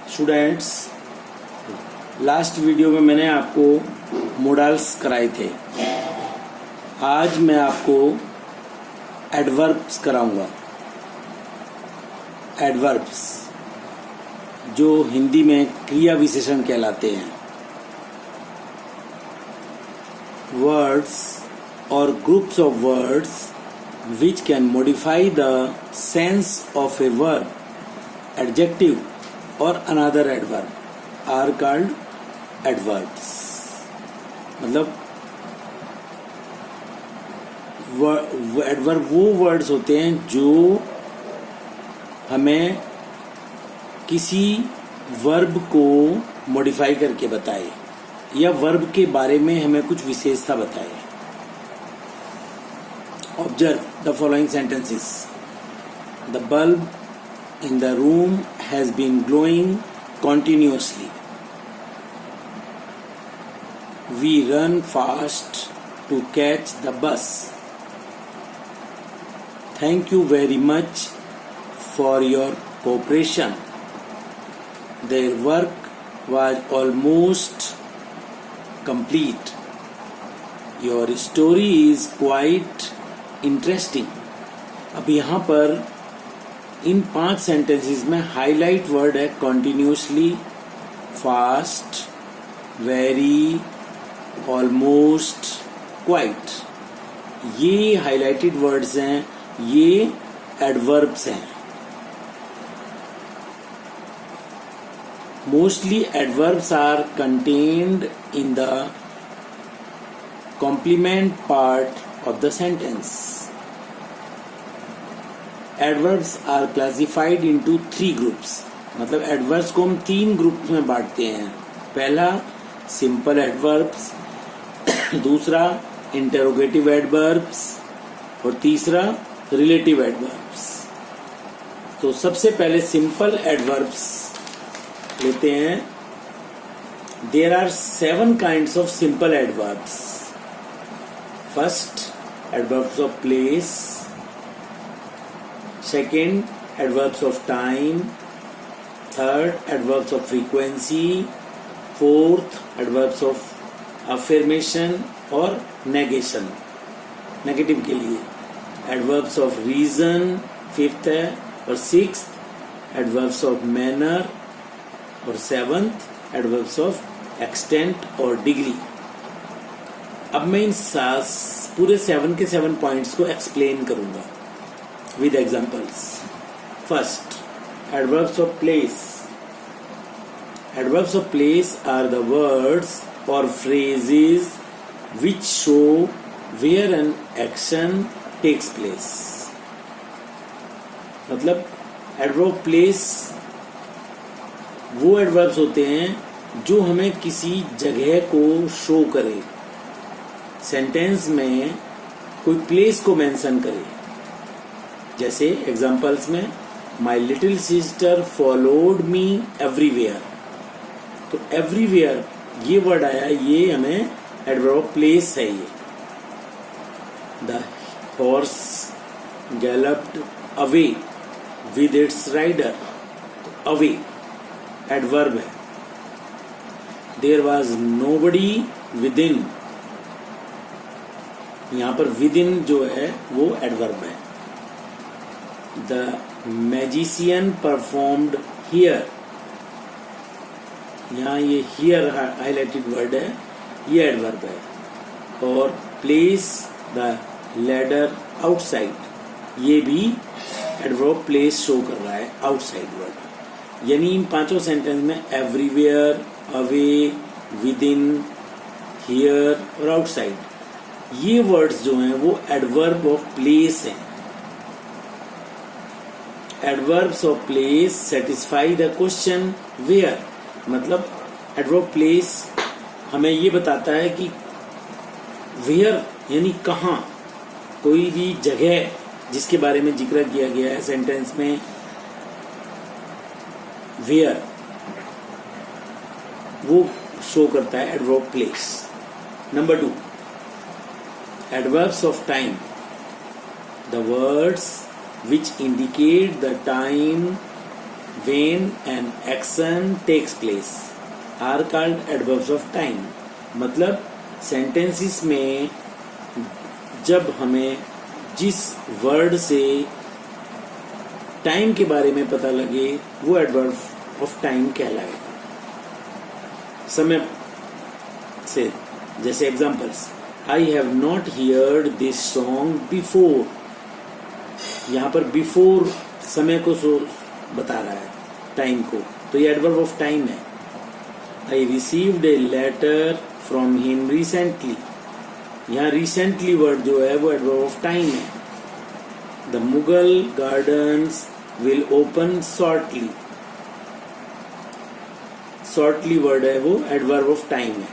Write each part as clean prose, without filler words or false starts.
Students, last video में मैंने आपको मोडल्स कराए थे। आज मैं आपको एडवर्ब्स कराऊंगा। एडवर्ब्स जो हिंदी में क्रिया विशेषण कहलाते हैं। वर्ड्स और groups of words which can modify the sense of a verb, adjective or another adverb are called adverbs। मतलब एडवर्ब वो वर्ड्स होते हैं जो हमें किसी वर्ब को मॉडिफाई करके बताए या वर्ब के बारे में हमें कुछ विशेषता बताए। Observe the following sentences. The bulb in the room has been glowing continuously. We run fast to catch the bus. Thank you very much for your cooperation. Their work was almost complete. Your story is quite interesting. अब यहाँ पर इन 5 sentences में highlight word है continuously, fast, very, almost, quite. ये highlighted words हैं, ये adverbs हैं। Mostly adverbs are contained in the complement part of the sentence. Adverbs are classified into 3 groups। मतलब adverbs को हम 3 ग्रुप्स में बांटते हैं। पहला simple adverbs, दूसरा interrogative adverbs और तीसरा relative adverbs। तो सबसे पहले simple adverbs लेते हैं। There are 7 kinds of simple adverbs। First, adverbs of place. Second, adverbs of time. Third, adverbs of frequency. Fourth, adverbs of affirmation और negation, negative के लिए। adverbs of reason fifth है, और sixth, adverbs of manner, और seventh, adverbs of extent और degree। अब मैं इन पूरे 7 के 7 पॉइंट्स को एक्सप्लेन करूंगा with examples. First, adverbs of place. Adverbs of place are the words और phrases which show where an action takes place. मतलब एडवर्ब ऑफ प्लेस वो एडवर्ब्स होते हैं जो हमें किसी जगह को शो करे, सेंटेंस में कोई प्लेस को मेंशन करे। जैसे एग्जांपल्स में my little sister followed me everywhere. तो एवरीवेयर ये वर्ड आया, ये हमें एडवर्ब ऑफ प्लेस है। ये the horse galloped away with its rider. Away adverb है। There was nobody within, यहाँ पर विद इन जो है वो एडवर्ब है। द मैजिशियन परफॉर्म्ड हियर, यहाँ ये हियर हाईलाइटेड वर्ड है, ये एडवर्ब है। और प्लेस द लैडर आउटसाइड, ये भी एडवर्ब प्लेस शो कर रहा है, आउटसाइड वर्ड। यानी इन 5 सेंटेंस में everywhere, away, within, here और आउटसाइड, ये वर्ड्स जो हैं वो एडवर्ब ऑफ प्लेस हैं। Adverbs of place satisfy the question where. मतलब एडवर्ब प्लेस हमें ये बताता है कि वेयर यानी कहाँ, कोई भी जगह जिसके बारे में जिक्र किया गया है सेंटेंस में, वेयर, वो शो करता है adverb place. Number 2, adverbs of time, the words which indicate the time when an action takes place are called adverbs of time. मतलब sentences में जब हमें जिस वर्ड से टाइम के बारे में पता लगे वो एडवर्ब ऑफ टाइम कहलाएगा. समय से जैसे examples, I have not heard this song before. यहाँ पर बिफोर समय को बता रहा है, टाइम को, तो ये एडवर्ब ऑफ टाइम है. I received a letter from him recently. यहाँ रिसेंटली वर्ड जो है वो एडवर्ब ऑफ टाइम है. The Mughal gardens will open shortly. Shortly word है वो एडवर्ब ऑफ टाइम है.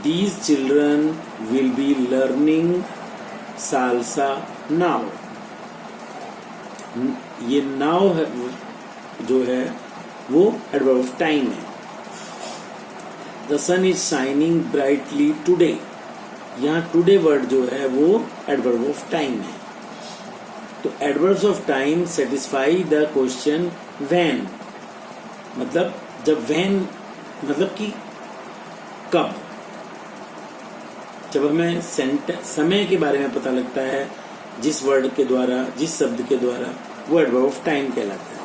These children will be learning salsa now. ये नाउ है जो है वो एडवर्ब ऑफ टाइम है. The sun is shining brightly today. यहाँ टुडे वर्ड जो है वो एडवर्ब ऑफ टाइम है. तो adverbs of time satisfy the question when. मतलब जब व्हेन मतलब कि कब. जब हमें समय के बारे में पता लगता है जिस वर्ड के द्वारा, जिस शब्द के द्वारा, वो एडवर्ब ऑफ टाइम कहलाता है.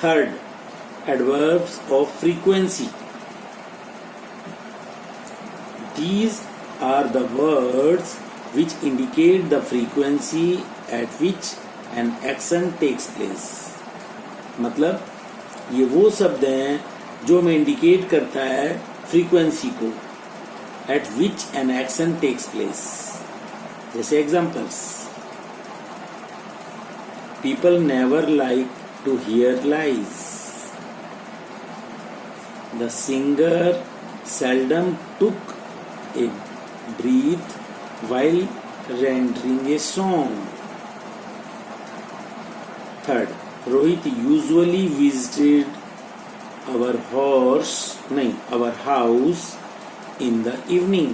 Third, adverbs of frequency. These are the words which indicate the frequency at which an action takes place. मतलब ये वो शब्द हैं जो हमें इंडिकेट करता है फ्रीक्वेंसी को, at which an action takes place. जैसे examples, people never like to hear lies. The singer seldom took a breath while rendering a song. Third, Rohit usually visited our house in the evening.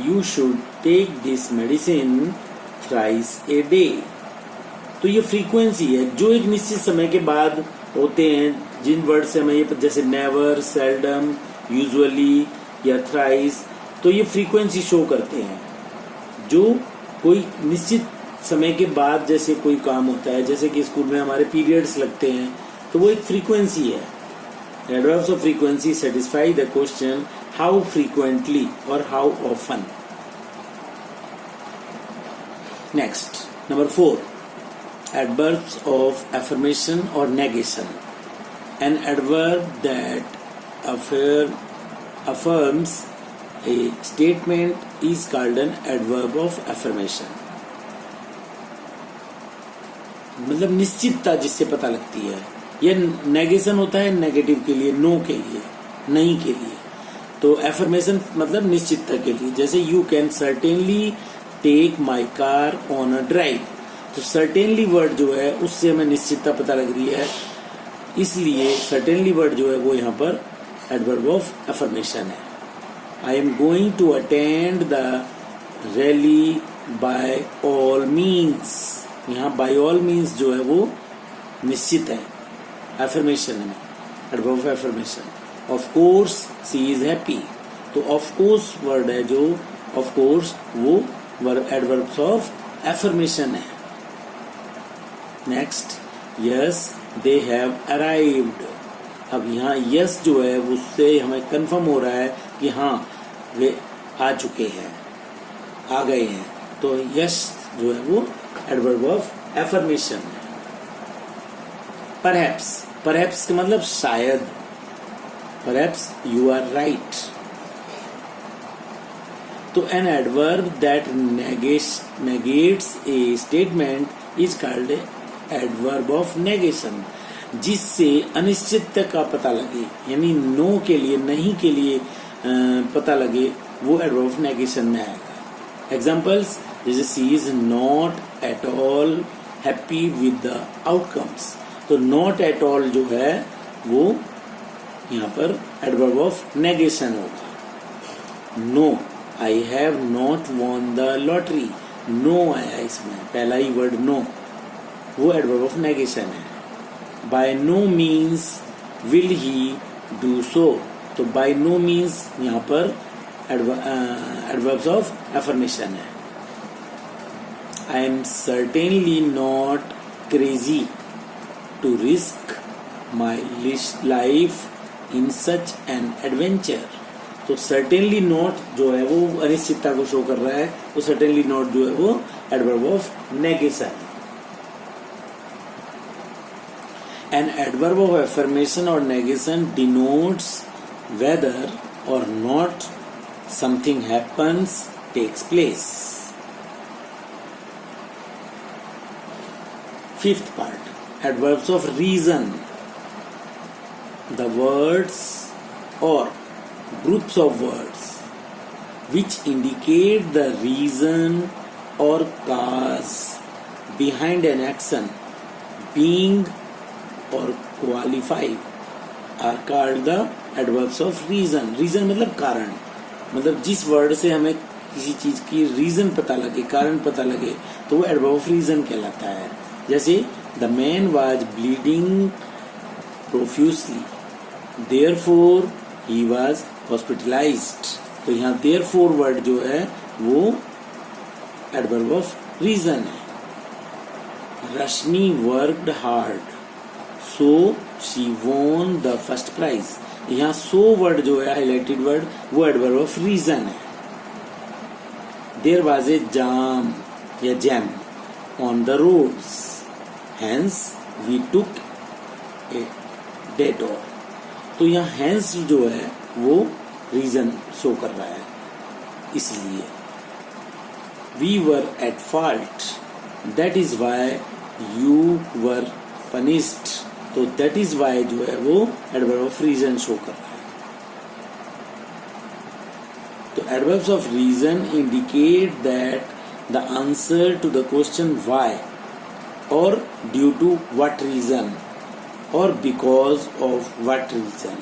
You should take this medicine thrice a day. तो ये frequency है जो एक निश्चित समय के बाद होते हैं. जिन वर्ड से हमें ये जैसे नेवर, सेल्डम, यूजुअली या थ्राइस, तो ये फ्रीक्वेंसी शो करते हैं. जो कोई निश्चित समय के बाद जैसे कोई काम होता है, जैसे कि स्कूल में हमारे पीरियड्स लगते हैं, तो वो एक फ्रीक्वेंसी है. Adverbs of frequency satisfy the question how frequently और how often. Next, number 4, adverbs of affirmation or negation. An adverb that affirms a statement is called an adverb of affirmation. मतलब निश्चितता जिससे पता लगती है. यह नेगेशन होता है नेगेटिव के लिए, नो के लिए, नहीं के लिए. तो एफर्मेशन मतलब निश्चितता के लिए. जैसे you can certainly take my car on a drive. तो सर्टेनली वर्ड जो है उससे हमें निश्चितता पता लग रही है, इसलिए सर्टेनली वर्ड जो है वो यहाँ पर एडवर्ब ऑफ अफर्मेशन है. I am going to attend the rally by all means. यहाँ बाय ऑल मीन्स जो है वो निश्चित है, अफर्मेशन है, adverb of affirmation. Of course she is happy. तो ऑफ कोर्स वर्ड है जो ऑफ कोर्स वो एडवर्ब्स ऑफ अफर्मेशन है. Next, yes they have arrived. अब यहाँ यस जो है उससे हमें कंफर्म हो रहा है कि हाँ वे आ चुके हैं, आ गए हैं. तो यस जो है वो एडवर्ब ऑफ एफर्मेशन है. परहैप्स, परहैप्स का मतलब शायद. Perhaps you are right. तो an adverb that negates a statement is called adverb of negation. जिससे अनिश्चितता का पता लगे, यानी नो के लिए, नहीं के लिए पता लगे, वो एडवर्ब ऑफ नेगेशन में आएगा. एग्जाम्पल्स जैसे she is not at all happy with the outcomes. तो नॉट एट ऑल जो है वो यहाँ पर एडवर्ब ऑफ नेगेशन होगा. No, I have not won the lottery. No आया इसमें, पहला ही वर्ड नो, वो एडवर्ब ऑफ नेगेशन है। By no means will he do so, तो बाय नो मीन्स यहाँ पर एडवर्ब्स ऑफ एफर्मेशन है। I am certainly not crazy to risk my life in such an adventure. तो certainly not जो है वो अनिश्चितता को शो कर रहा है, तो सर्टेनली नॉट जो है वो एडवर्ब ऑफ नेगेशन है। An adverb of affirmation or negation denotes whether or not something happens, takes place. Fifth part, adverbs of reason. The words or groups of words which indicate the reason or cause behind an action being और qualified are called the adverbs of reason. Reason मतलब कारण, मतलब जिस word से हमें किसी चीज की रीजन पता लगे, कारण पता लगे, तो वो एडवर्ब ऑफ रीजन कहलाता है। जैसे the man was bleeding profusely therefore he was hospitalised, तो यहाँ देयरफॉर वर्ड जो है वो एडवर्ब ऑफ रीजन है। Rashmi worked hard so she won the first prize, यहाँ सो वर्ड जो है हाईलाइटेड वर्ड वो एडवर्ब ऑफ रीजन है। देयर वाज ए जाम या jam on the roads hence we took a detour, तो यहाँ hence जो है वो रीजन शो कर रहा है, इसलिए we were at fault that is why you were punished, तो दैट इज वाई जो है वो एडवर्ब ऑफ रीजन शो कर रहा है। तो adverbs of reason indicate that the answer to the question why और ड्यू टू व्हाट रीजन और because of what reason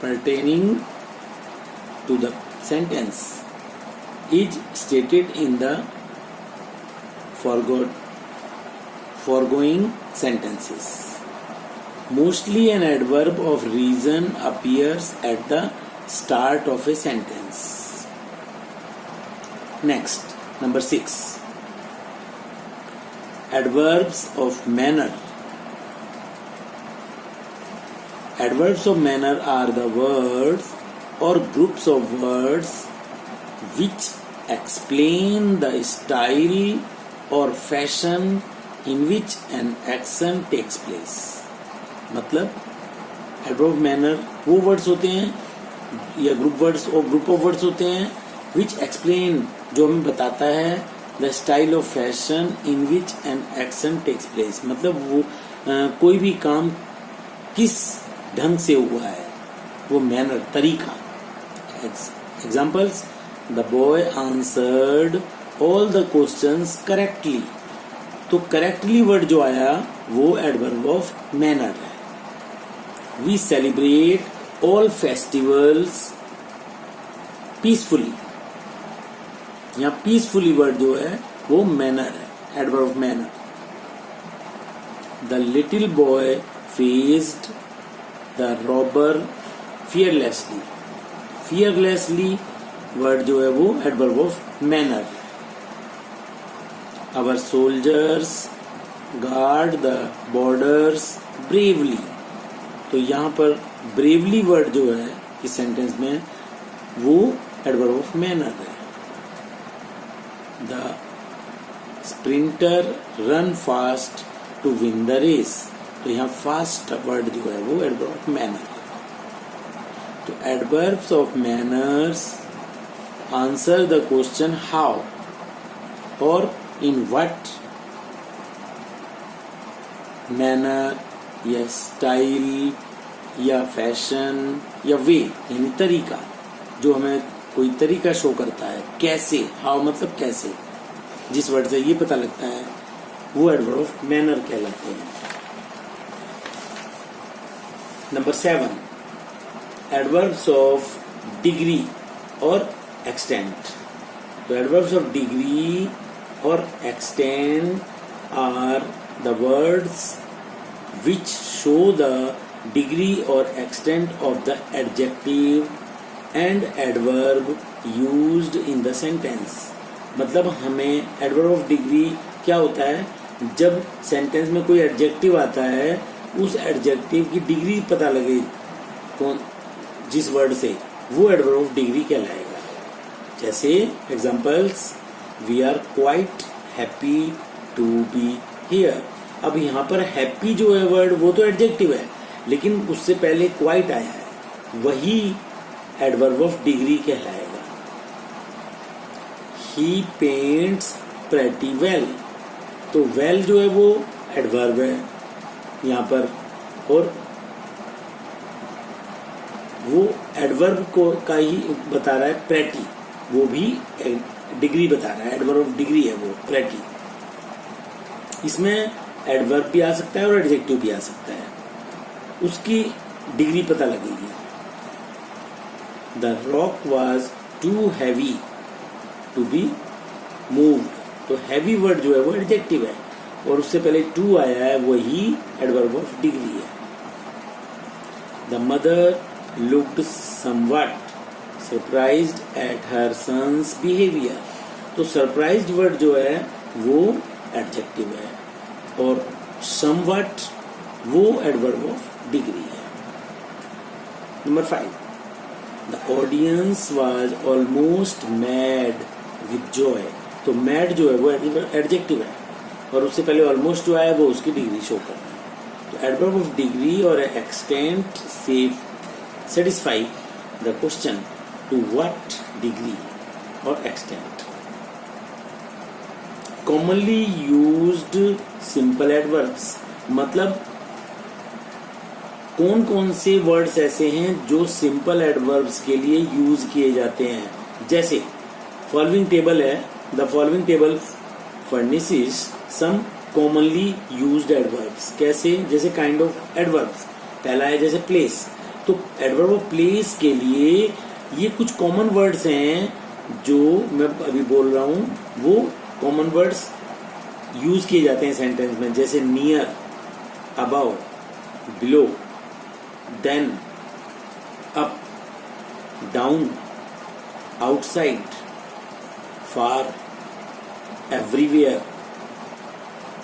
pertaining to the sentence is stated in the foregoing sentences. Mostly an adverb of reason appears at the start of a sentence. Next, number 6. Adverbs of manner. Adverbs of manner are the words or groups of words which explain the style or fashion in which an action takes place. मतलब adverb of manner वो words होते हैं या group words और group of words होते हैं which explain जो हमें बताता है the style of fashion in which an action takes place. मतलब वो कोई भी काम किस ढंग से हुआ है, वो मैनर तरीका। Examples, the boy answered all the questions correctly, तो करेक्टली वर्ड जो आया वो एडवर्ब ऑफ मैनर है। We celebrate all festivals peacefully, यहाँ पीसफुली वर्ड जो है वो मैनर है, adverb of manner. The little boy faced the robber fearlessly, fearlessly word जो है वो एडवर्ब ऑफ मैनर है। Our soldiers guard the borders bravely, तो यहाँ पर ब्रेवली वर्ड जो है इस सेंटेंस में वो एडवर्ब ऑफ मैनर है। The sprinter run fast to win the race, तो यहाँ फास्ट वर्ड जो है वो एडवर्ब ऑफ मैनर है। तो adverbs of manners answer the question how और इन व्हाट मैनर या स्टाइल या फैशन या वे, यानी तरीका, जो हमें कोई तरीका शो करता है, कैसे, हाउ मतलब कैसे, जिस वर्ड से ये पता लगता है वो एडवर्ब ऑफ मैनर कहलाते हैं। नंबर 7, एडवर्ब्स ऑफ डिग्री और एक्सटेंट। तो एडवर्ब्स ऑफ डिग्री और extent are the words which show the degree और extent of the adjective and adverb used in the sentence. मतलब हमें एडवर्ब ऑफ डिग्री क्या होता है, जब सेंटेंस में कोई एडजेक्टिव आता है उस एडजेक्टिव की डिग्री पता लगे कौन जिस वर्ड से, वो एडवर्ब ऑफ डिग्री कहलाएगा। जैसे examples, we are quite happy to be here. अब यहाँ पर हैप्पी जो है वर्ड वो तो एडजेक्टिव है, लेकिन उससे पहले क्वाइट आया है, वही एडवर्ब ऑफ डिग्री कहलाएगा। He paints pretty well, तो well जो है वो एडवर्ब है यहाँ पर, और वो एडवर्ब को का ही बता रहा है प्रेटी, वो भी डिग्री बता रहा है, एडवर्ब ऑफ डिग्री है वो प्रेटी। इसमें एडवर्ब भी आ सकता है और एडजेक्टिव भी आ सकता है, उसकी डिग्री पता लगेगी। The rock was too heavy to be moved, तो हैवी वर्ड जो है वो एडजेक्टिव है, और उससे पहले टू आया है, वही एडवर्ब ऑफ डिग्री है। The mother looked somewhat surprised at her son's behaviour, तो सरप्राइज्ड वर्ड जो है वो एडजेक्टिव है, और समवट वो एडवर्ब ऑफ डिग्री है। Number 5, the audience was almost mad with joy, तो मैड जो है वो एडजेक्टिव है, और उससे पहले ऑलमोस्ट जो आया वो उसकी डिग्री शो कर रहा है। तो एडवर्ब ऑफ डिग्री और एक्सटेंट से satisfy the question to what degree और extent. Commonly used simple adverbs, मतलब कौन कौन से वर्ड्स ऐसे हैं जो सिंपल एडवर्ब्स के लिए यूज किए जाते हैं। जैसे फॉलोइंग टेबल है, the following table furnishes some commonly used adverbs. कैसे, जैसे काइंड ऑफ एडवर्ब्स। पहला है जैसे प्लेस, तो एडवर्ब ऑफ प्लेस के लिए ये कुछ कॉमन वर्ड्स हैं जो मैं अभी बोल रहा हूं, वो कॉमन वर्ड्स यूज किए जाते हैं सेंटेंस में। जैसे near, above, below, then, up, down, outside, far, everywhere,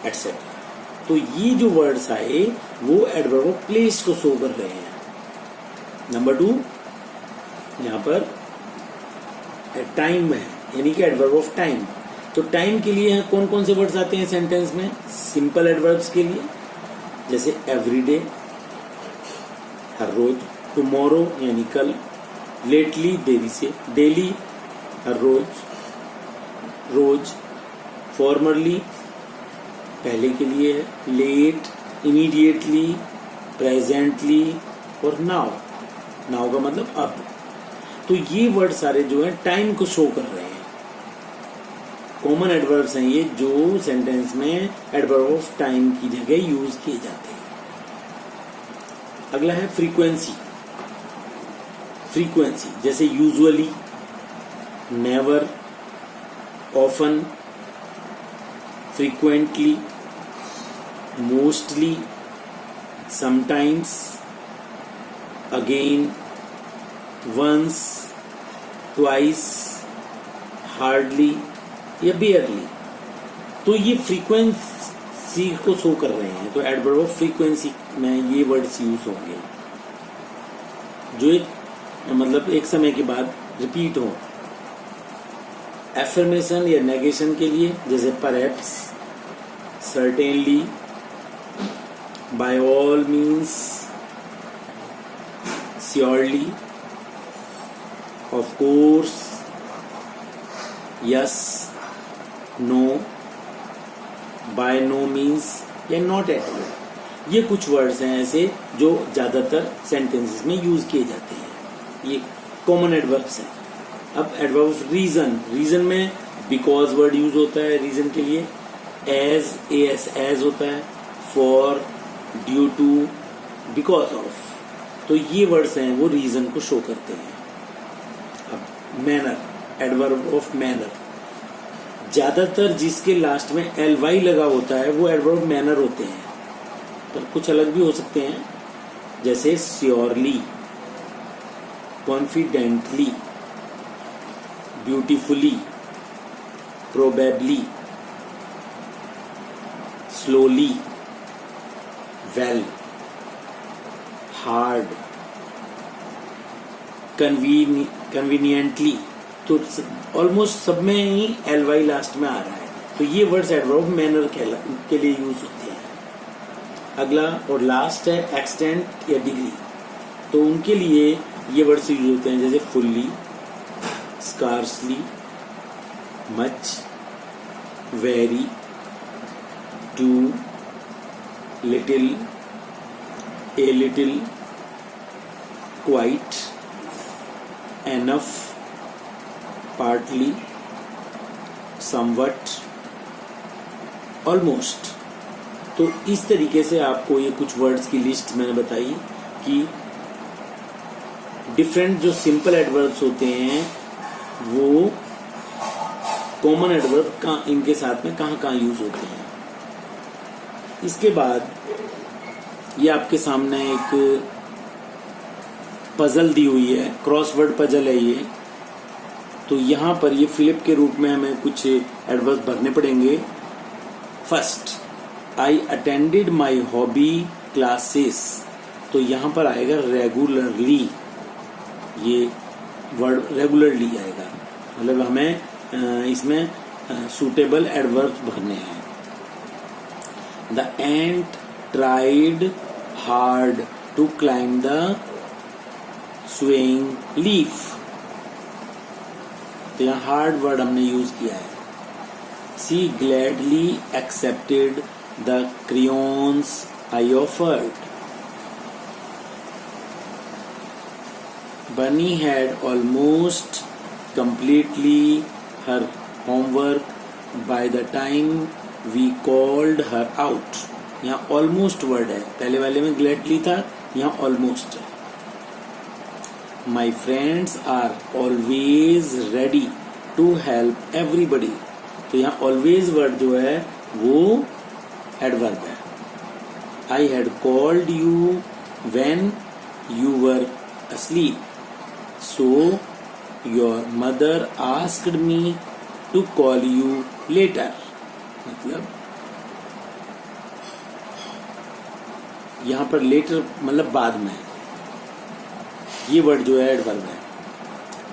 et cetera. तो ये जो वर्ड्स आए वो एडवर्ब ऑफ प्लेस को शो कर रहे हैं। नंबर 2, यहां पर टाइम है, यानी कि एडवर्ब ऑफ टाइम। तो टाइम के लिए कौन कौन से वर्ड्स आते हैं सेंटेंस में सिंपल एडवर्ब्स के लिए, जैसे एवरीडे, हर रोज, टुमारो यानी कल, लेटली देरी से, डेली हर रोज, रोज, फॉर्मरली पहले के लिए है, लेट, इमीडिएटली, प्रेजेंटली और नाउ। नाउ का मतलब अब। तो ये वर्ड सारे जो है टाइम को शो कर रहे हैं। कॉमन एडवर्ब्स हैं ये जो सेंटेंस में एडवर्ब ऑफ टाइम की जगह यूज किए जाते हैं। अगला है फ्रीक्वेंसी। फ्रीक्वेंसी जैसे usually, never, often, frequently, mostly, sometimes, again, once, twice, hardly या बियरली। तो ये फ्रीक्वेंसी को शो कर रहे हैं। तो एडवर्ब ऑफ फ्रीक्वेंसी में ये वर्ड्स यूज होंगे जो एक समय के बाद रिपीट हो। एफर्मेशन या नेगेशन के लिए जैसे perhaps, certainly, by all means, surely, of course, yes, no, by no means या नॉट एट ऑल। ये कुछ वर्ड्स हैं ऐसे जो ज्यादातर सेंटेंसेस में यूज किए जाते हैं। ये कॉमन एडवर्ब्स हैं। अब एडवर्ब ऑफ रीजन। रीजन में बिकॉज वर्ड यूज होता है रीजन के लिए, एज होता है, for, due to, because of. तो ये वर्ड्स हैं वो रीजन को शो करते हैं। अब मैनर, एडवर्ब ऑफ मैनर ज्यादातर जिसके लास्ट में एल वाई लगा होता है वो एडवर्ब मैनर होते हैं, पर कुछ अलग भी हो सकते हैं, जैसे surely, confidently, beautifully, probably, slowly, well, hard, conveniently. तो ऑलमोस्ट सब में ही एल वाई लास्ट में आ रहा है, तो ये वर्ड्स एडवर्ब मैनर के लिए यूज होते हैं। अगला और लास्ट है एक्सटेंट या डिग्री, तो उनके लिए ये वर्ड्स यूज होते हैं, जैसे fully, scarcely, much, very, too, little, a little, quite, enough, partly, somewhat, almost. तो इस तरीके से आपको ये कुछ वर्ड्स की लिस्ट मैंने बताई कि डिफरेंट जो सिंपल एडवर्ब्स होते हैं वो कॉमन एडवर्ब इनके साथ में कहाँ कहाँ यूज होते हैं। इसके बाद ये आपके सामने एक पजल दी हुई है, क्रॉसवर्ड पजल है ये। तो यहाँ पर ये फिलिप के रूप में हमें कुछ एडवर्ब भरने पड़ेंगे। First, I attended my hobby classes, तो यहाँ पर आएगा रेगुलरली, ये वर्ड रेगुलरली आएगा, मतलब हमें इसमें सूटेबल एडवर्ब्स भरने हैं। The ant tried hard to climb the swaying leaf, तो यहाँ हार्ड वर्ड हमने यूज किया है। She gladly accepted the crayons I offered. Bunny had almost completely her homework by the time we called her out. यहाँ almost word है, पहले वाले में ग्लैडली था, यहाँ ऑलमोस्ट है। My friends are always ready to help everybody, तो यहाँ always वर्ड जो है वो एडवर्ब है। I had called you when you were asleep, so your mother asked me to call you later, मतलब यहाँ पर लेटर मतलब बाद में, ये वर्ड जो है एडवर्ब है।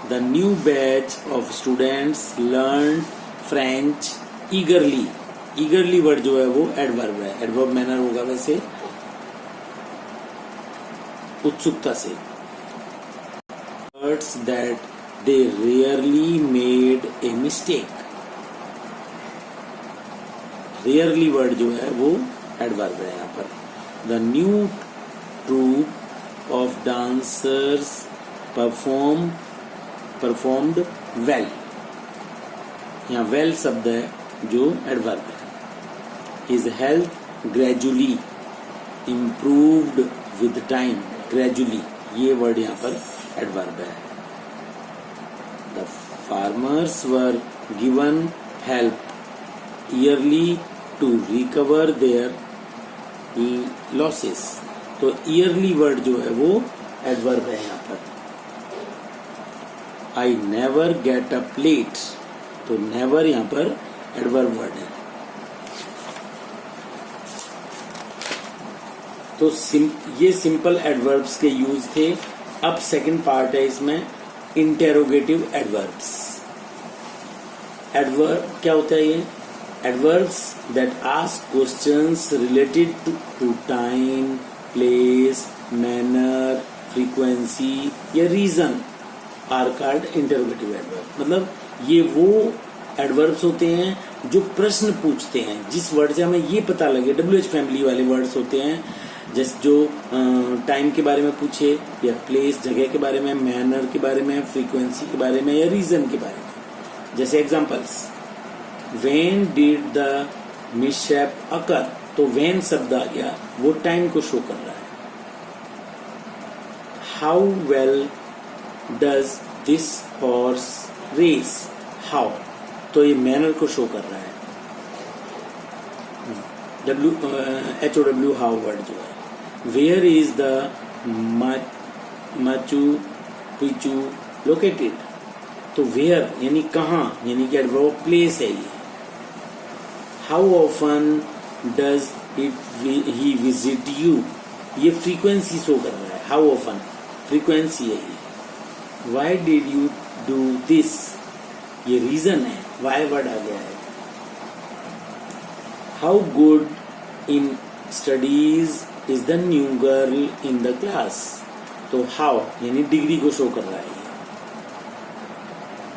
The new batch of students learn French ईगरली, ईगरली word जो है वो एडवर्ब है, एडवर्ब मैनर होगा वैसे उत्सुकता से। Words that they rarely made a mistake, rarely word जो है वो एडवर्ब है यहाँ पर। The new troupe of dancers performed well, यहाँ well शब्द है जो एडवर्ब है। His health gradually improved with time, gradually ये वर्ड यहाँ पर एडवर्ब है। The farmers were given help yearly to recover their losses, तो ईयरली वर्ड जो है वो एडवर्ब है यहाँ पर। I never get up late, तो नेवर यहाँ पर एडवर्ब वर्ड है। तो ये सिंपल एडवर्ब्स के यूज थे। अब सेकंड पार्ट है इसमें इंटेरोगेटिव एडवर्ब्स। एडवर्ब क्या होता है ये? Adverbs that ask questions related to time, place, manner, frequency या reason are called interrogative adverb. मतलब ये वो एडवर्ब्स होते हैं जो प्रश्न पूछते हैं, जिस वर्ड से हमें ये पता लगे। WH फैमिली वाले वर्ड्स होते हैं, जैसे जो टाइम के बारे में पूछे या प्लेस जगह के बारे में, मैनर के बारे में, फ्रीक्वेंसी के बारे में या रीजन के बारे में। जैसे examples, when did the mishap occur, तो व्हेन शब्द आ गया, वो टाइम को शो कर रहा है। How well does this horse race, how तो ये मैनर को शो कर रहा है। HOW हाउ वर्ड जो है। Where is the Machu Picchu located, तो वेयर यानी कहाँ, यानी कि एडवर्ब प्लेस है ये। How often does he visit you, ये फ्रीक्वेंसी शो कर रहा है। हाउ ऑफन फ्रीक्वेंसी है ये। Why did you do this, ये रीजन है, वाई वर्ड आ गया है। How good in studies is the new girl in the class, तो हाउ यानी डिग्री को शो कर रहा है।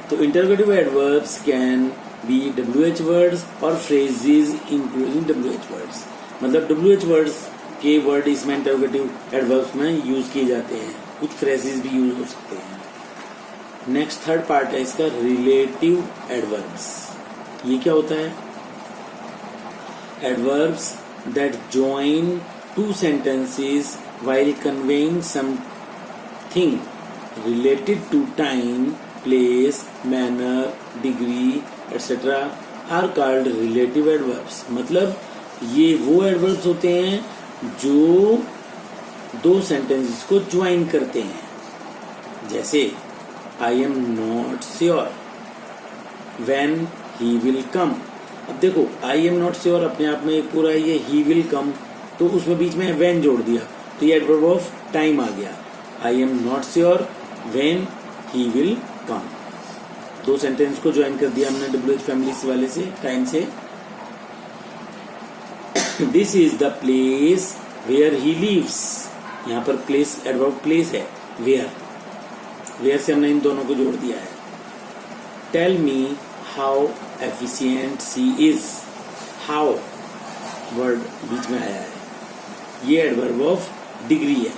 तो interrogative adverbs can be WH words और फ्रेजेस इंक्लूडिंग WH वर्ड्स, मतलब WH वर्ड्स के वर्ड इसमें इंटरोगेटिव एडवर्ब्स में यूज किए जाते हैं। कुछ फ्रेजेस भी यूज हो सकते हैं। नेक्स्ट थर्ड पार्ट है इसका रिलेटिव एडवर्ब्स। ये क्या होता है? Adverbs that join two sentences while conveying something related to time, place, manner, degree et cetera are called relative adverbs. मतलब ये वो एडवर्ब्स होते हैं जो दो सेंटेंसेस को ज्वाइन करते हैं। जैसे I am not sure, when he will come. अब देखो आई एम नॉट श्योर अपने आप में एक पूरा ये ही विल कम, तो उसमें बीच में व्हेन जोड़ दिया तो ये एडवर्ब ऑफ टाइम आ गया। I am not sure when he will come, दो सेंटेंस को ज्वाइन कर दिया हमने WH फैमिली वाले से, टाइम से। This is the place where he lives, यहाँ पर प्लेस एडवर्ब प्लेस है। वेयर से हमने इन दोनों को जोड़ दिया है। Tell me how efficient she is, how word बीच में आया है, ये एडवर्ब ऑफ डिग्री है।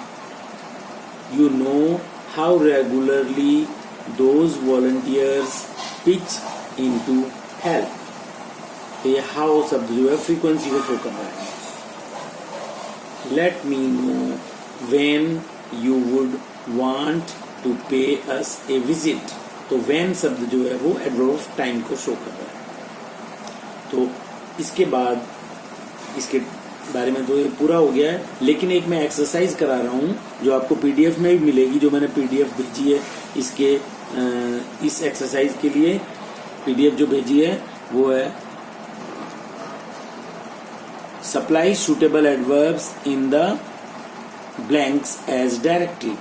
You know how regularly those volunteers pitch into help, तो ये हाउ शब्द जो है फ्रीक्वेंसी को शो कर रहा है। Let me know when you would want to pay us A visit, तो व्हेन शब्द जो है वो एडवर्ब ऑफ टाइम को शो कर रहा है। तो इसके बाद इसके बारे में तो ये पूरा हो गया है, लेकिन एक मैं एक्सरसाइज करा रहा हूँ जो आपको PDF में भी मिलेगी, जो मैंने PDF भेजी है इसके इस एक्सरसाइज के लिए। PDF जो भेजी है वो है supply suitable adverbs in the blanks as directed,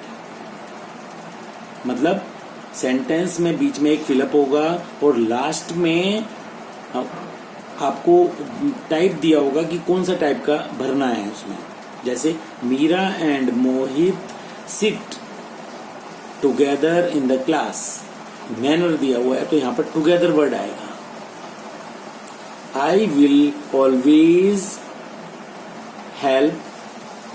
मतलब सेंटेंस में बीच में एक फिलअप होगा और लास्ट में आपको टाइप दिया होगा कि कौन सा टाइप का भरना है उसमें। जैसे Meera and Mohit sit together in the class, manner दिया हुआ है तो यहाँ पर टुगेदर वर्ड आएगा। I will always help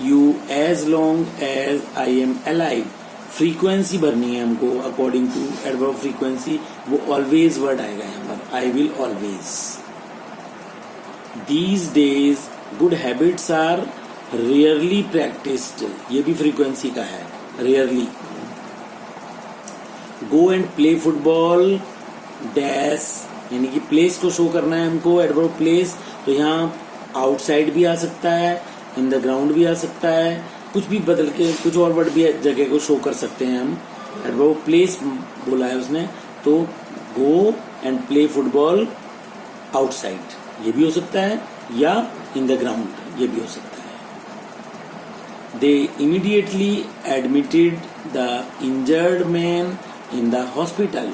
you as long as I am alive, frequency भरनी है हमको अकॉर्डिंग टू एडवर्ब फ्रीक्वेंसी, वो ऑलवेज वर्ड आएगा यहाँ पर, I will always. These days good habits are rarely practised, ये भी फ्रीक्वेंसी का है, rarely. Go and play football dash, यानी कि प्लेस को शो करना है हमको, एडवर्ब प्लेस, तो यहाँ आउटसाइड भी आ सकता है, इन द ग्राउंड भी आ सकता है, कुछ भी बदल के कुछ और वर्ड भी जगह को शो कर सकते हैं हम। एडवर्ब प्लेस बोला है उसने, तो गो एंड प्ले फुटबॉल आउटसाइड, ये भी हो सकता है, या इन द ग्राउंड, ये भी हो सकता है। दे immediately admitted the injured man in the hospital,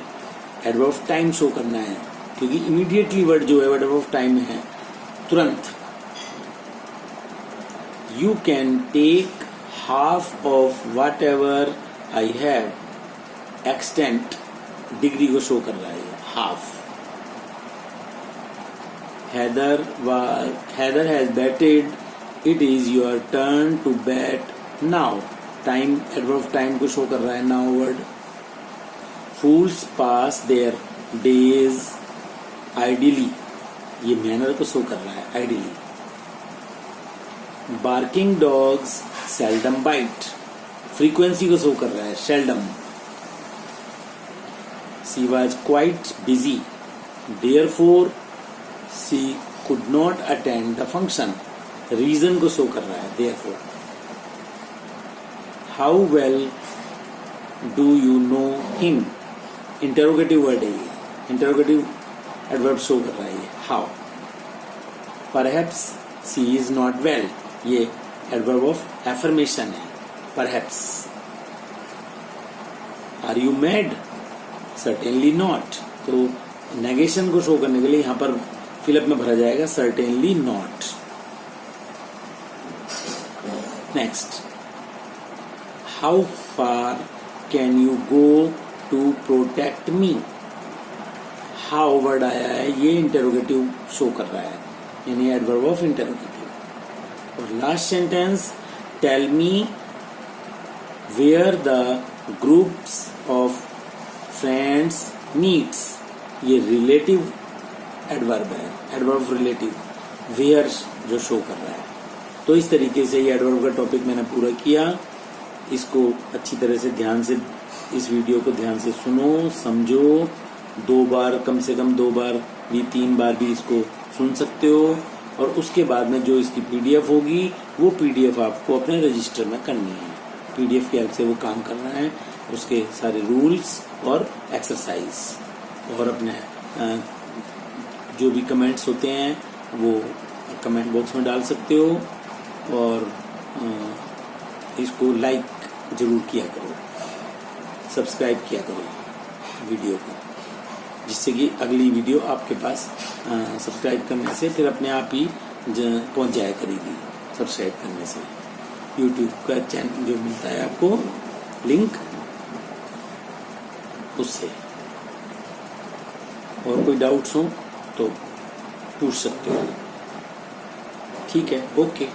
adverb of time show करना है, क्योंकि इमीडिएटली वर्ड जो है एडवर्ब ऑफ टाइम है, तुरंत। You can take half of whatever I have, extent degree को शो कर रहा है, half. Heather has batted, it is your turn to bat now, time adverb of time को show कर रहा है, now word. Fools pass their days idly, ये manner को शो कर रहा है, ideally. Barking dogs seldom bite, frequency को शो कर रहा है, seldom। She was quite busy, Therefore, she could not attend the function. Reason को शो कर रहा है therefore. How well do you know him? Interrogative word है ये, इंटरोगेटिव एडवर्ब शो कर रहा है ये. How? Perhaps she is not well. ये एडवर्ब ऑफ एफर्मेशन है. Perhaps. Are you mad? Certainly not. तो नेगेशन को शो करने के लिए यहां पर फिलअप में भरा जाएगा certainly not. Next. How far can you go to protect me? How word आया है, ये इंटरोगेटिव शो कर रहा है, यानी एडवर्ब ऑफ इंटरोगेटिव. और last sentence, tell me where the groups of friends meets. ये रिलेटिव एडवर्ब है, एडवर्ब ऑफ रिलेटिव, वेयर जो शो कर रहा है. तो इस तरीके से ये एडवर्ब का टॉपिक मैंने पूरा किया. इसको अच्छी तरह से ध्यान से, इस वीडियो को ध्यान से सुनो, समझो. 2 बार, कम से कम 2 बार भी, 3 बार भी इसको सुन सकते हो. और उसके बाद में जो इसकी पीडीएफ होगी, वो पीडीएफ आपको अपने रजिस्टर में करनी है. पीडीएफ की हेल्प से वो काम कर रहा है. उसके सारे रूल्स और एक्सरसाइज और अपने जो भी कमेंट्स होते हैं वो कमेंट बॉक्स में डाल सकते हो. और इसको लाइक जरूर किया करो, सब्सक्राइब किया करो वीडियो को, जिससे कि अगली वीडियो आपके पास सब्सक्राइब करने से फिर अपने आप ही पहुंच जाया करेगी. सब्सक्राइब करने से यूट्यूब का चैनल जो मिलता है आपको लिंक, उससे. और कोई डाउट्स हो तो पूछ सकते हो. ठीक है, ओके.